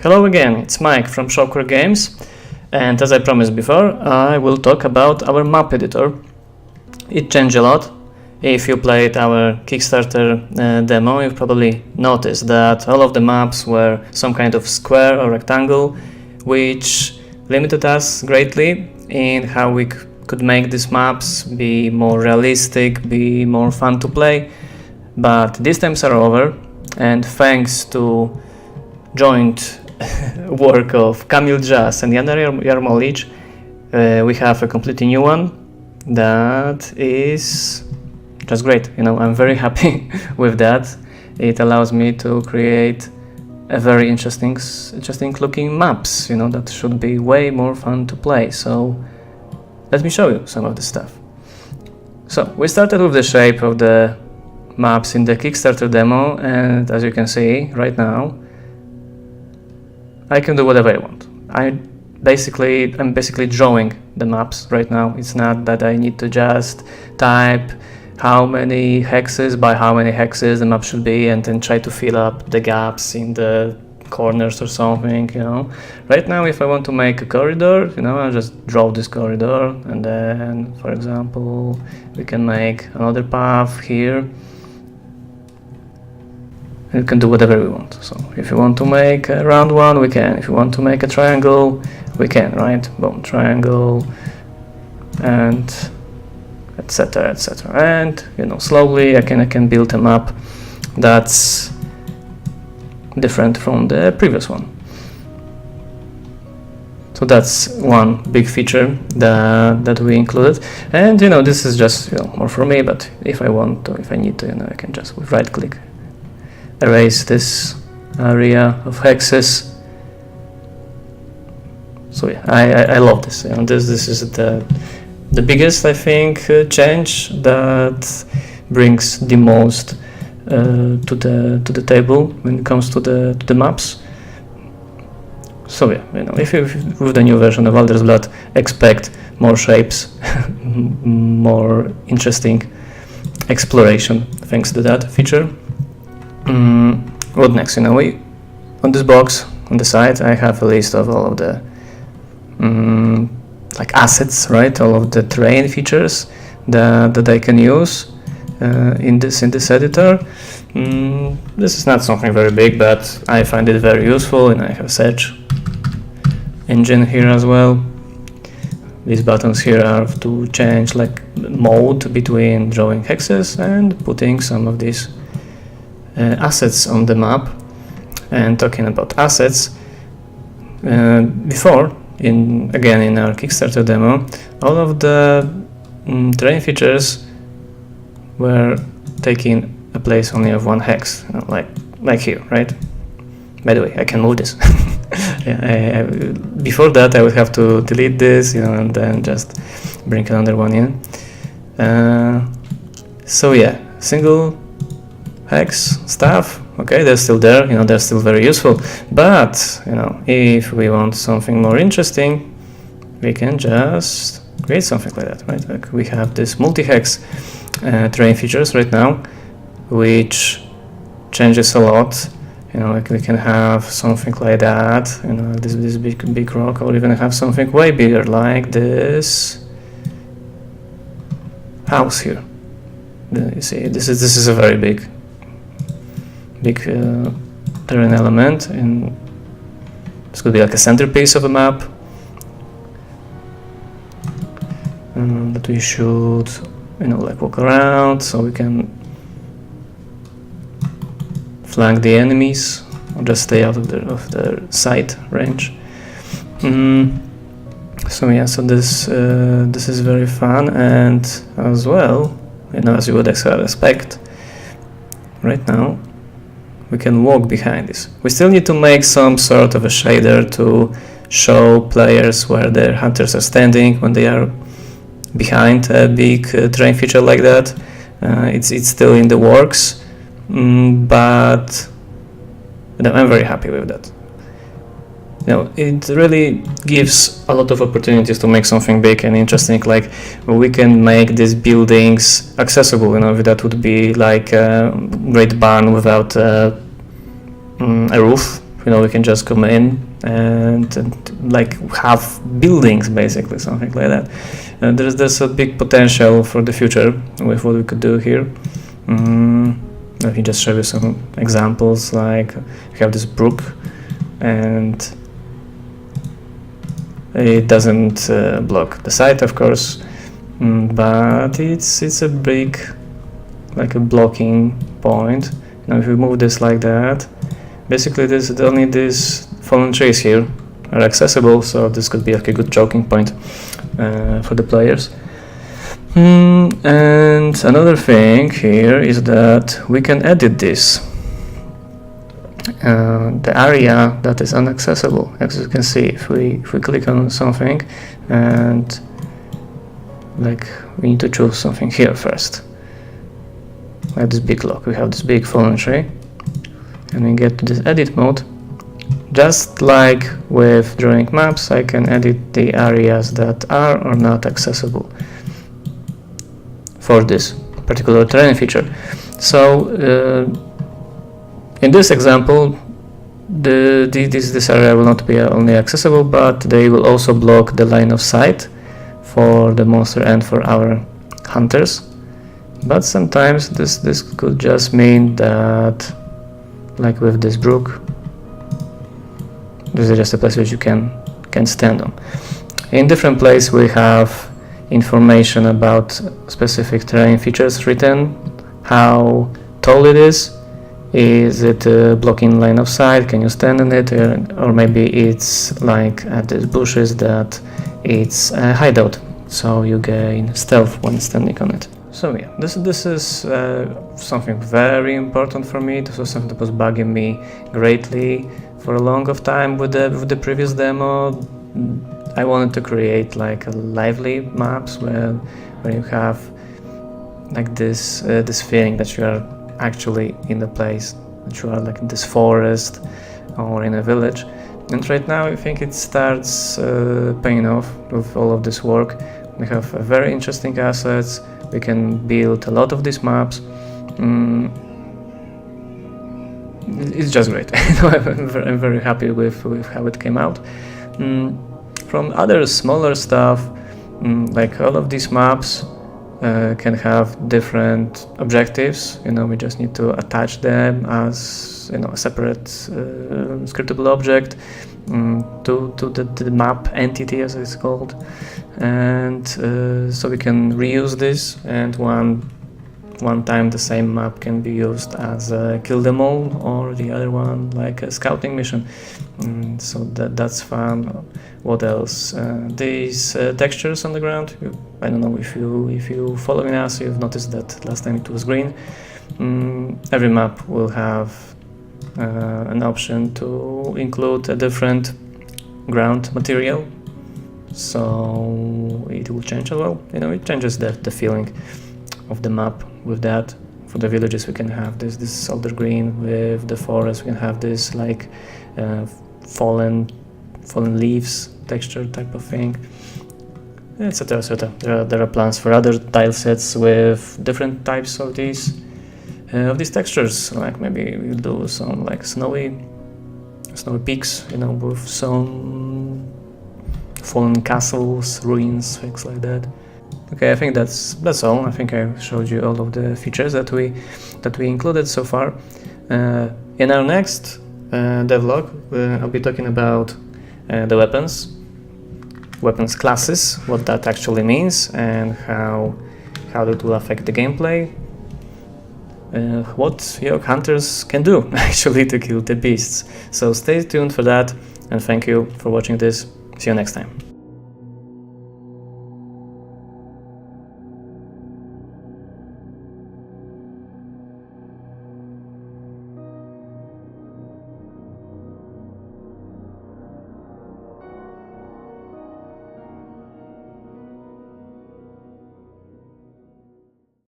Hello again, it's Mike from Shopware Games, and as I promised before, I will talk about our map editor. It changed a lot. If you played our Kickstarter demo, you've probably noticed that all of the maps were some kind of square or rectangle, which limited us greatly in how we could make these maps be more realistic, be more fun to play. But these times are over, and thanks to joint work of Kamil Jas and Janar Jarmolic, we have a completely new one that is just great. I'm very happy with that. It allows me to create a very interesting looking maps, that should be way more fun to play. So let me show you some of the stuff. So we started with the shape of the maps in the Kickstarter demo, and as you can see right now, I can do whatever I want. I'm basically drawing the maps right now. It's not that I need to just type how many hexes by how many hexes the map should be and then try to fill up the gaps in the corners or something, Right now, if I want to make a corridor, I'll just draw this corridor, and then, for example, we can make another path here. You can do whatever we want. So if you want to make a round one, we can. If you want to make a triangle, we can, right? Boom, triangle, and etc, etc. And slowly I can build a map that's different from the previous one. So that's one big feature that we included. And this is just more for me. But if I want to, if I need to, I can just with right click erase this area of hexes. So yeah, I love this. This is the biggest, I think, change that brings the most to the table when it comes to the maps. So yeah, if you with the new version of Alder's Blood expect more shapes, more interesting exploration thanks to that feature. What next? On this box on the side, I have a list of all of the like assets, right? All of the terrain features that I can use in this editor. This is not something very big, but I find it very useful, and I have search engine here as well. These buttons here are to change like mode between drawing hexes and putting some of these assets on the map. And talking about assets, before in our Kickstarter demo, all of the terrain features were taking a place only of one hex, like here, right? By the way, I can move this. Yeah, before that I would have to delete this, and then just bring another one in. So yeah, single hex stuff, okay, they're still there, they're still very useful. But if we want something more interesting, we can just create something like that, right? Like we have this multi-hex terrain features right now, which changes a lot. Like we can have something like that, this big rock, or even have something way bigger, like this house here. You see, this is a very big terrain element, and this could be like a centerpiece of a map that we should like walk around, so we can flank the enemies or just stay out of their sight range. So yeah, so this is very fun, and as well, as you would expect, right now we can walk behind this. We still need to make some sort of a shader to show players where their hunters are standing when they are behind a big terrain feature like that. It's still in the works, but I'm very happy with that. It really gives a lot of opportunities to make something big and interesting. Like we can make these buildings accessible. That would be like a great barn without a roof, we can just come in and like have buildings, basically, something like that. There's a big potential for the future with what we could do here. Let me just show you some examples. Like we have this brook, and it doesn't block the site, of course, but it's a big, like a blocking point. Now if we move this like that, basically only these fallen trees here are accessible, so this could be like a good choking point for the players. And another thing here is that we can edit this. The area that is inaccessible, as you can see, if we click on something, and like we need to choose something here first, like this big log. We have this big fallen tree, and we get to this edit mode. Just like with drawing maps, I can edit the areas that are or not accessible for this particular terrain feature. So in this example, this area will not be only accessible, but they will also block the line of sight for the monster and for our hunters. But sometimes this could just mean that, like with this brook, this is just a place which you can stand on. In different places we have information about specific terrain features written, how tall it is it blocking line of sight, can you stand on it, or maybe it's like at these bushes that it's a hideout, so you gain stealth when standing on it. So yeah, this is something very important for me. This was something that was bugging me greatly for a long of time with the previous demo. I wanted to create like a lively maps where you have like this feeling that you are actually in the place, that you are like in this forest or in a village. And right now I think it starts paying off with all of this work. We have very interesting assets. We can build a lot of these maps. It's just great. I'm very happy with how it came out. From other smaller stuff, like all of these maps can have different objectives. We just need to attach them as a separate scriptable object to the map entity, as it's called, and so we can reuse this, and one time the same map can be used as a kill them all, or the other one like a scouting mission. So that's fun. What else? These textures on the ground. I don't know if you following us, you've noticed that last time it was green. Every map will have an option to include a different ground material, so it will change as well. It changes the feeling of the map with that. For the villages we can have this Alder green. With the forest we can have this like fallen leaves texture type of thing, etc, etc. There are plans for other tile sets with different types of these textures, like maybe we'll do some like snowy peaks, with some fallen castles, ruins, things like that. Okay, I think that's all. I think I showed you all of the features that we included so far. In our next devlog, I'll be talking about the weapons classes, what that actually means, and how it will affect the gameplay. What your hunters can do actually to kill the beasts. So stay tuned for that, and thank you for watching this. See you next time.